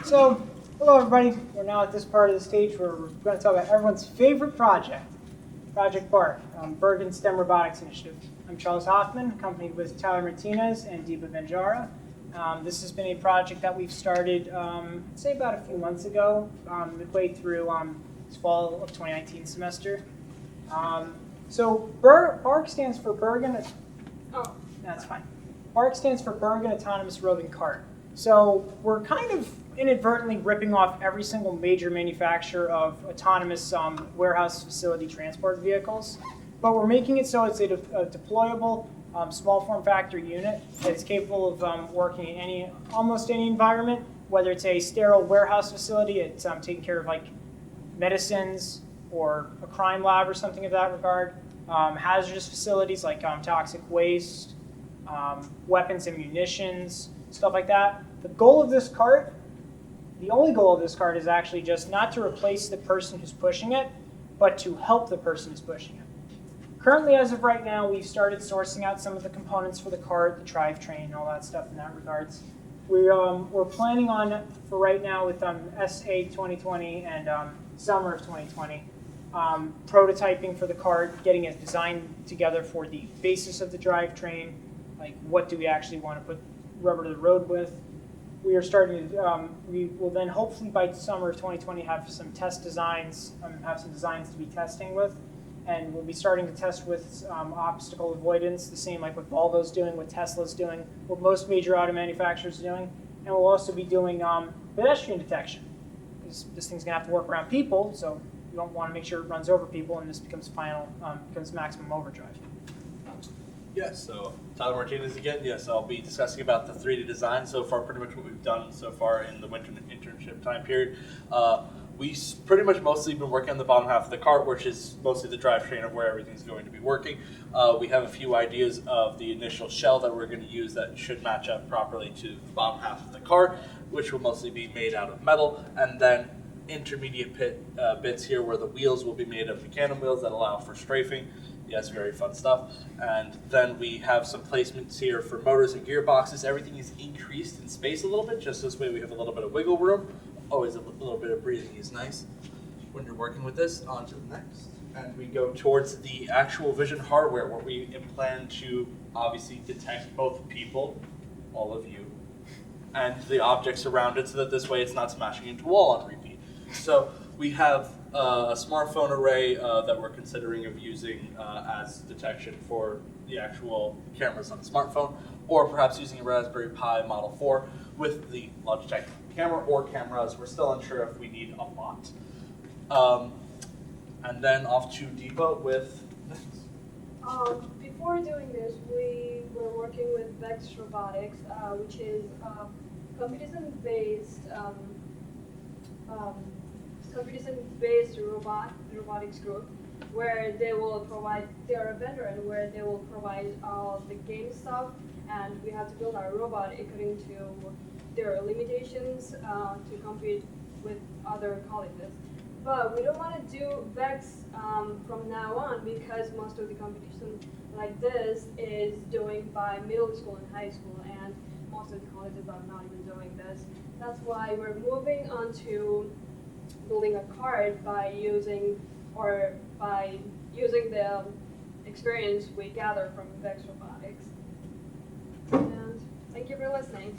So, hello everybody. We're now at this part of the stage where we're going to talk about everyone's favorite project, Project BARC, Bergen STEM Robotics Initiative. I'm Charles Hoffman, accompanied with Tyler Martinez and Deepa Banjara. This has been a project that we've started, I'd say about a few months ago, midway through this fall of 2019 semester. So BARC stands for Bergen. Oh, that's fine. BARC stands for Bergen Autonomous Roving Cart. So we're kind of inadvertently ripping off every single major manufacturer of autonomous warehouse facility transport vehicles, but we're making it so it's a deployable small form factor unit that is capable of working in almost any environment, whether it's a sterile warehouse facility, it's taking care of like medicines or a crime lab or something of that regard, hazardous facilities like toxic waste, weapons and munitions, stuff like that. The goal of this cart, the only goal of this cart is actually just not to replace the person who's pushing it, but to help the person who's pushing it. Currently, as of right now, we've started sourcing out some of the components for the cart, the drivetrain, all that stuff in that regards. We're planning on, for right now, with SA 2020 and summer of 2020, prototyping for the cart, getting it designed together for the basis of the drivetrain, like what do we actually want to put rubber to the road with. We are starting to, we will then hopefully by summer of 2020 have some test designs, have some designs to be testing with, and we'll be starting to test with obstacle avoidance, the same like what Volvo's doing, what Tesla's doing, what most major auto manufacturers are doing, and we'll also be doing pedestrian detection, because this thing's gonna have to work around people, so we don't want to make sure it runs over people and this becomes becomes maximum overdrive. Yes, so Tyler Martinez again. Yes, I'll be discussing about the 3D design so far, pretty much what we've done so far in the winter internship time period. We pretty much mostly been working on the bottom half of the cart, which is mostly the drivetrain of where everything's going to be working. We have a few ideas of the initial shell that we're going to use that should match up properly to the bottom half of the cart, which will mostly be made out of metal, and then intermediate bits here where the wheels will be made of Mecanum wheels that allow for strafing. Yes, very fun stuff. And then we have some placements here for motors and gearboxes. Everything is increased in space a little bit, just this way we have a little bit of wiggle room. Always a little bit of breathing is nice when you're working with this. On to the next. And we go towards the actual vision hardware, where we plan to obviously detect both people, all of you, and the objects around it, so that this way it's not smashing into a wall on repeat. So we have a smartphone array that we're considering of using as detection for the actual cameras on the smartphone, or perhaps using a Raspberry Pi Model 4 with the Logitech camera or cameras. We're still unsure if we need a lot. And then off to Deepa with next. Before doing this, we were working with Vex Robotics, which is competition-based robotics group, where they will provide, they are a vendor, and where they will provide all the game stuff, and we have to build our robot according to their limitations to compete with other colleges. But we don't want to do Vex from now on, because most of the competition like this is doing by middle school and high school, and most of the colleges are not even doing this. That's why we're moving on to building a card by using the experience we gather from Vex Robotics. And thank you for listening.